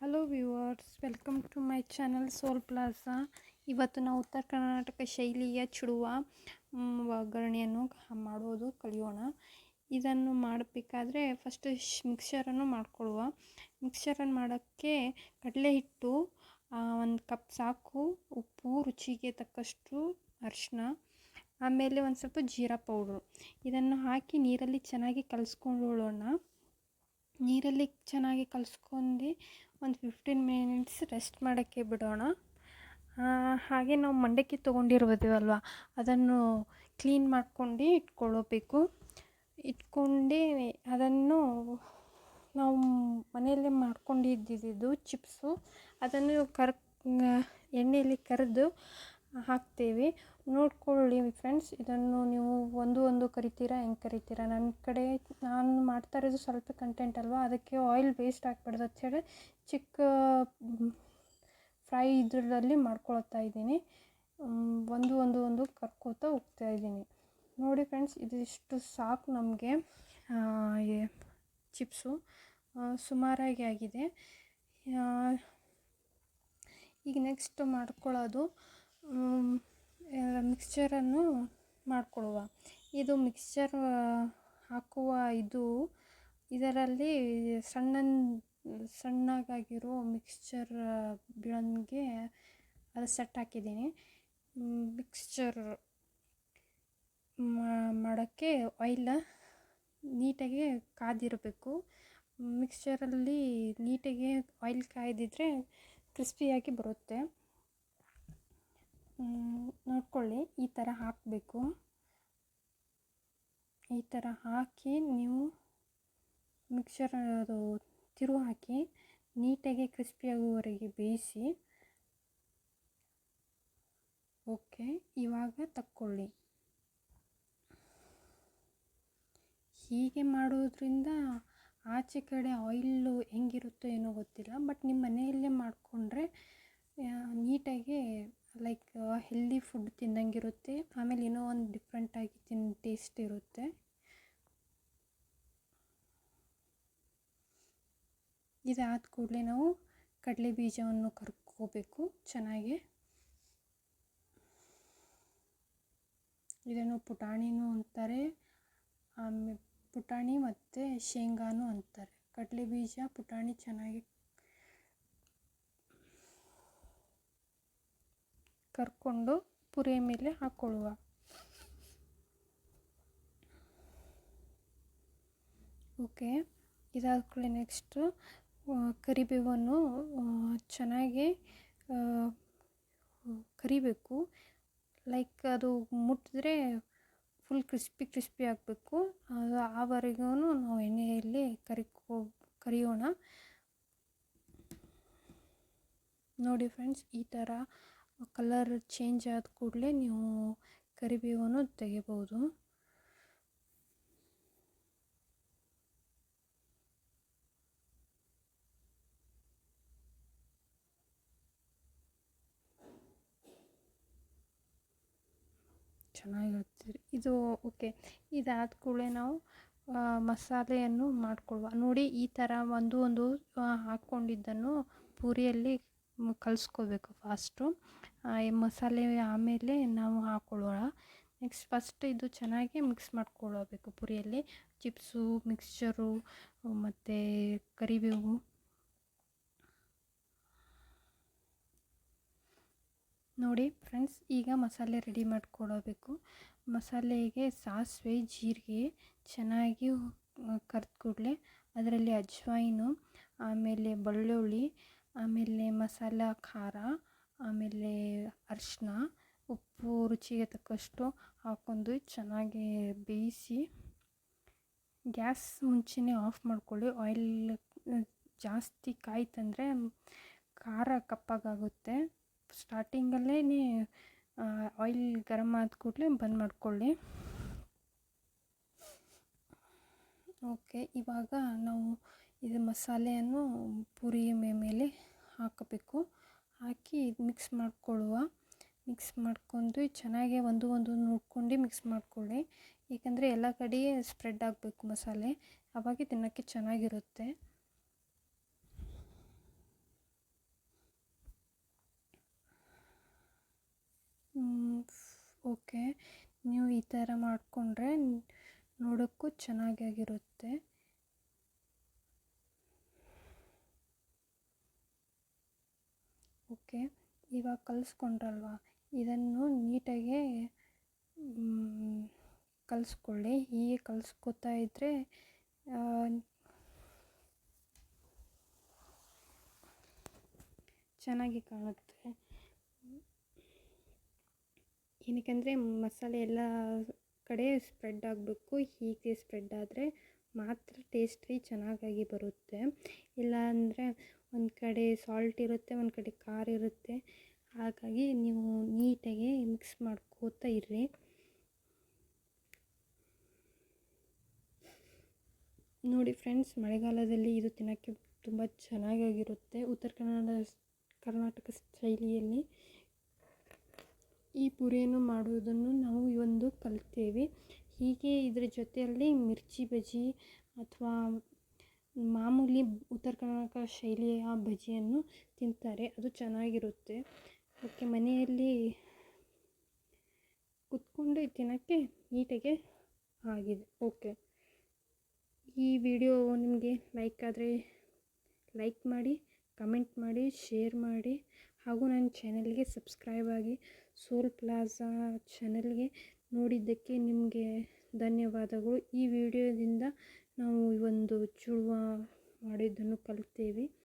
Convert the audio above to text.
Hello viewers, welcome to my channel Soul Plaza. ಇವತ್ತು ನಾವು ಉತ್ತರ ಕರ್ನಾಟಕ ಶೈಲಿಯ ಚುಡುವ ಒಗ್ಗರಣೆಯನ್ನು ಮಾಡೋದು ಕಲಿಯೋಣ. ಇದನ್ನು ಮಾಡಬೇಕಾದ್ರೆ ಫಸ್ಟ್ ಮಿಕ್ಸರನ್ನು ಮಾಡ್ಕೊಳ್ಳುವ. ಮಿಕ್ಸರನ್ನು ಮಾಡೋಕ್ಕೆ ಕಡಲೆ ಹಿಟ್ಟು 1 ಕಪ್ ಸಾಕು, ಉಪ್ಪು ರುಚಿಗೆ ತಕ್ಕಷ್ಟು, ಅರಿಶಿನ, ಆಮೇಲೆ ಒಂದು ಸ್ವಲ್ಪ ಜೀರಾ ಪೌಡ್ರು. ಇದನ್ನು ಹಾಕಿ ನೀರಲ್ಲಿ ಚೆನ್ನಾಗಿ ಕಲಿಸ್ಕೊಳ್ಳೋಣ. ನೀರಲ್ಲಿ ಚೆನ್ನಾಗಿ ಕಲಿಸ್ಕೊಂಡು ಒಂದು 15 ಮಿನಿಟ್ಸ್ ರೆಸ್ಟ್ ಮಾಡೋಕ್ಕೆ ಬಿಡೋಣ. ಹಾಗೆ ನಾವು ಮಂಡಕ್ಕಿ ತೊಗೊಂಡಿರ್ಬೋದಲ್ವ, ಅದನ್ನು ಕ್ಲೀನ್ ಮಾಡ್ಕೊಂಡು ಇಟ್ಕೊಳ್ಳಬೇಕು. ಅದನ್ನು ನಾವು ಮನೆಯಲ್ಲೇ ಮಾಡ್ಕೊಂಡಿದ್ದು ಚಿಪ್ಸು, ಅದನ್ನು ಎಣ್ಣೆಯಲ್ಲಿ ಕರೆದು ಹಾಕ್ತೇವೆ. ನೋಡ್ಕೊಳ್ಳಿ ಫ್ರೆಂಡ್ಸ್, ಇದನ್ನು ನೀವು ಒಂದು ಕರಿತೀರಾ, ಹೆಂಗೆ ಕರಿತೀರಾ. ನಾನು ಮಾಡ್ತಾ ಇರೋದು ಸ್ವಲ್ಪ ಕಂಟೆಂಟ್ ಅಲ್ವಾ, ಅದಕ್ಕೆ ಆಯಿಲ್ ವೇಸ್ಟ್ ಆಗಬಾರ್ದು ಅಂತ ಹೇಳಿ ಚಿಕ್ಕ ಫ್ರೈ ಇದರಲ್ಲಿ ಮಾಡ್ಕೊಳ್ತಾ ಇದ್ದೀನಿ. ಒಂದು ಕರ್ಕೋತಾ ಹೋಗ್ತಾ ಇದ್ದೀನಿ. ನೋಡಿ ಫ್ರೆಂಡ್ಸ್, ಇದಿಷ್ಟು ಸಾಕು ನಮಗೆ. ಚಿಪ್ಸು ಸುಮಾರಾಗಿ ಆಗಿದೆ. ಈಗ ನೆಕ್ಸ್ಟ್ ಮಾಡ್ಕೊಳ್ಳೋದು ಮಿಕ್ಸ್ಚರನ್ನು ಮಾಡ್ಕೊಳ್ಳುವ. ಇದು ಮಿಕ್ಸ್ಚರ್ ಹಾಕುವ ಇದರಲ್ಲಿ ಸಣ್ಣಗಾಗಿರೋ ಮಿಕ್ಸ್ಚರ್ ಬಿಳನ್ಗೆ ಅದು ಸೆಟ್ ಹಾಕಿದ್ದೀನಿ. ಮಿಕ್ಸ್ಚರ್ ಮಾಡೋಕ್ಕೆ ಆಯಿಲ್ ನೀಟಾಗಿ ಕಾದಿರಬೇಕು. ಮಿಕ್ಸ್ಚರಲ್ಲಿ ನೀಟಾಗಿ ಆಯಿಲ್ ಕಾಯ್ದಿದ್ರೆ ಕ್ರಿಸ್ಪಿಯಾಗಿ ಬರುತ್ತೆ. ನೋಡ್ಕೊಳ್ಳಿ, ಈ ಥರ ಹಾಕಬೇಕು. ಈ ಥರ ಹಾಕಿ ನೀವು ಮಿಕ್ಸರ್ ತಿರು ಹಾಕಿ ನೀಟಾಗಿ ಕ್ರಿಸ್ಪಿಯಾಗುವವರೆಗೆ ಬೇಯಿಸಿ. ಓಕೆ, ಇವಾಗ ತಕ್ಕೊಳ್ಳಿ. ಹೀಗೆ ಮಾಡೋದ್ರಿಂದ ಆಚೆ ಕಡೆ ಆಯಿಲ್ಲು ಹೆಂಗಿರುತ್ತೋ ಏನೋ ಗೊತ್ತಿಲ್ಲ, ಬಟ್ ನಿಮ್ಮ ಮನೆಯಲ್ಲೇ ಮಾಡಿಕೊಂಡ್ರೆ ನೀಟಾಗಿ ಲೈಕ್ ಹೆಲ್ದಿ ಫುಡ್ ತಿನ್ನಂಗಿರುತ್ತೆ. ಆಮೇಲೆ ಏನೋ ಒಂದು ಡಿಫ್ರೆಂಟಾಗಿ ಟೇಸ್ಟ್ ಇರುತ್ತೆ. ಇದಾದ ಕೂಡಲೇ ನಾವು ಕಡಲೆ ಬೀಜವನ್ನು ಕರ್ಕೋಬೇಕು ಚೆನ್ನಾಗಿ. ಇದನ್ನು ಪುಟಾಣಿನೂ ಅಂತಾರೆ, ಆಮೇಲೆ ಪುಟಾಣಿ ಮತ್ತು ಶೇಂಗಾನು ಅಂತಾರೆ. ಕಡಲೆ ಬೀಜ, ಪುಟಾಣಿ ಚೆನ್ನಾಗಿ ಕರ್ಕೊಂಡು ಪುರಿಯ ಮೇಲೆ ಹಾಕ್ಕೊಳ್ಳುವ. ಓಕೆ, ಇದಾದ ಕೂಡಲೇ ನೆಕ್ಸ್ಟು ಕರಿಬೇವನ್ನು ಚೆನ್ನಾಗಿ ಕರಿಬೇಕು. ಲೈಕ್ ಅದು ಮುಟ್ಟಿದ್ರೆ ಫುಲ್ ಕ್ರಿಸ್ಪಿ ಆಗಬೇಕು. ಆವರೆಗೂ ನಾವು ಎಣ್ಣೆಯಲ್ಲಿ ಕರಿಯೋಣ. ನೋಡಿ ಫ್ರೆಂಡ್ಸ್, ಈ ಥರ ಕಲರ್ ಚೇಂಜ್ ಆದ ಕೂಡಲೇ ನೀವು ಕರಿಬೇವನ್ನು ತೆಗಿಬೋದು. ಚೆನ್ನಾಗಿರುತ್ತೆ ಇದು. ಓಕೆ, ಇದಾದ ಕೂಡಲೇ ನಾವು ಮಸಾಲೆಯನ್ನು ಮಾಡಿಕೊಳ್ಳುವ. ನೋಡಿ, ಈ ಥರ ಒಂದು ಹಾಕ್ಕೊಂಡಿದ್ದನ್ನು ಪೂರಿಯಲ್ಲಿ ಕಲಿಸ್ಕೋಬೇಕು ಫಾಸ್ಟು. ಮಸಾಲೆ ಆಮೇಲೆ ನಾವು ಹಾಕ್ಕೊಳ್ಳೋಣ. ನೆಕ್ಸ್ಟ್ ಫಸ್ಟ್ ಇದು ಚೆನ್ನಾಗಿ ಮಿಕ್ಸ್ ಮಾಡ್ಕೊಳ್ಳಬೇಕು ಪೂರಿಯಲ್ಲಿ. ಚಿಪ್ಸು, ಮಿಕ್ಸ್ಚರು ಮತ್ತು ಕರಿಬೇವು. ನೋಡಿ ಫ್ರೆಂಡ್ಸ್, ಈಗ ಮಸಾಲೆ ರೆಡಿ ಮಾಡ್ಕೊಳ್ಳಬೇಕು. ಮಸಾಲೆಗೆ ಸಾಸಿವೆ, ಜೀರಿಗೆ ಚೆನ್ನಾಗಿ ಕರ್ದ ಕೂಡಲೇ ಅದರಲ್ಲಿ ಅಜ್ವಾಯಿನು, ಆಮೇಲೆ ಬೆಳ್ಳುಳ್ಳಿ, ಆಮೇಲೆ ಮಸಾಲ ಖಾರ, ಆಮೇಲೆ ಅರಿಶಿನ, ಉಪ್ಪು ರುಚಿಗೆ ತಕ್ಕಷ್ಟು ಹಾಕ್ಕೊಂಡು ಚೆನ್ನಾಗಿ ಬೇಯಿಸಿ ಗ್ಯಾಸ್ ಮುಂಚೆನೇ ಆಫ್ ಮಾಡ್ಕೊಳ್ಳಿ. ಆಯಿಲ್ ಜಾಸ್ತಿ ಕಾಯ್ತಂದರೆ ಖಾರ ಕಪ್ಪಾಗುತ್ತೆ. ಸ್ಟಾರ್ಟಿಂಗಲ್ಲೇ ಆಯಿಲ್ ಗರಮ್ ಆದ ಕೂಡಲೇ ಬಂದ್ ಮಾಡ್ಕೊಳ್ಳಿ. ಓಕೆ, ಇವಾಗ ನಾವು ಇದು ಮಸಾಲೆಯನ್ನು ಪೂರಿಯ ಮೇಲೆ ಹಾಕಬೇಕು. ಹಾಕಿ ಮಿಕ್ಸ್ ಮಿಕ್ಸ್ ಮಾಡ್ಕೊಂಡು ಚೆನ್ನಾಗಿ ಒಂದು ನೋಡ್ಕೊಂಡು ಮಿಕ್ಸ್ ಮಾಡ್ಕೊಳ್ಳಿ. ಏಕೆಂದರೆ ಎಲ್ಲ ಕಡೆ ಸ್ಪ್ರೆಡ್ ಆಗಬೇಕು ಮಸಾಲೆ, ಆವಾಗ ತಿನ್ನೋಕ್ಕೆ ಚೆನ್ನಾಗಿರುತ್ತೆ. ಓಕೆ, ನೀವು ಈ ಥರ ಮಾಡಿಕೊಂಡ್ರೆ ನೋಡೋಕ್ಕೂ ಚೆನ್ನಾಗಿರುತ್ತೆ. ಓಕೆ, ಇವಾಗ ಕಲಿಸ್ಕೊಂಡ್ರಲ್ವ, ಇದನ್ನು ನೀಟಾಗಿ ಕಲಿಸ್ಕೊಳ್ಳಿ. ಹೀಗೆ ಕಲಿಸ್ಕೊತಾ ಇದ್ದರೆ ಚೆನ್ನಾಗಿ ಕಾಣುತ್ತೆ. ಏನಕ್ಕೆಂದರೆ ಮಸಾಲೆ ಎಲ್ಲ ಕಡೆ ಸ್ಪ್ರೆಡ್ ಆಗಬೇಕು. ಹೀಗೆ ಸ್ಪ್ರೆಡ್ ಆದರೆ ಮಾತ್ರ ಟೇಸ್ಟಿ ಚೆನ್ನಾಗಿ ಬರುತ್ತೆ. ಇಲ್ಲ ಅಂದರೆ ಒಂದು ಕಡೆ ಸಾಲ್ಟ್ ಇರುತ್ತೆ, ಒಂದು ಕಡೆ ಖಾರ ಇರುತ್ತೆ. ಹಾಗಾಗಿ ನೀವು ನೀಟಾಗಿ ಮಿಕ್ಸ್ ಮಾಡ್ಕೋತಾ ಇರ್ರಿ. ನೋಡಿ ಫ್ರೆಂಡ್ಸ್, ಮಳೆಗಾಲದಲ್ಲಿ ಇದು ತಿನ್ನೋಕ್ಕೆ ತುಂಬ ಚೆನ್ನಾಗಿರುತ್ತೆ. ಉತ್ತರ ಕರ್ನಾಟಕ ಶೈಲಿಯಲ್ಲಿ ಈ ಪುರಿಯನ್ನು ಮಾಡುವುದನ್ನು ನಾವು ಒಂದು ಕಲಿತೇವೆ. ಹೀಗೆ ಇದರ ಜೊತೆಯಲ್ಲಿ ಮಿರ್ಚಿ ಬಜ್ಜಿ ಅಥವಾ ಮಾಮೂಲಿ ಉತ್ತರ ಕರ್ನಾಟಕ ಶೈಲಿಯ ಬಜ್ಜಿಯನ್ನು ತಿಂತಾರೆ, ಅದು ಚೆನ್ನಾಗಿರುತ್ತೆ. ಓಕೆ, ಮನೆಯಲ್ಲಿ ಕುತ್ಕೊಂಡು ತಿನ್ನೋಕ್ಕೆ ನೀಟಾಗೆ ಆಗಿದೆ. ಓಕೆ, ಈ ವಿಡಿಯೋ ನಿಮಗೆ ಲೈಕ್ ಆದರೆ ಲೈಕ್ ಮಾಡಿ, ಕಮೆಂಟ್ ಮಾಡಿ, ಶೇರ್ ಮಾಡಿ, ಹಾಗೂ ನನ್ನ ಚಾನಲ್ಗೆ ಸಬ್ಸ್ಕ್ರೈಬ್ ಆಗಿ. ಸೋಲ್ ಪ್ಲಾಜಾ ಚಾನಲ್ಗೆ ನೋಡಿದ್ದಕ್ಕೆ ನಿಮಗೆ ಧನ್ಯವಾದಗಳು. ಈ ವಿಡಿಯೋದಿಂದ ನಾವು ಒಂದು ಚೂಡುವ ಮಾಡಿದ್ದನ್ನು ಕಲಿತೇವೆ.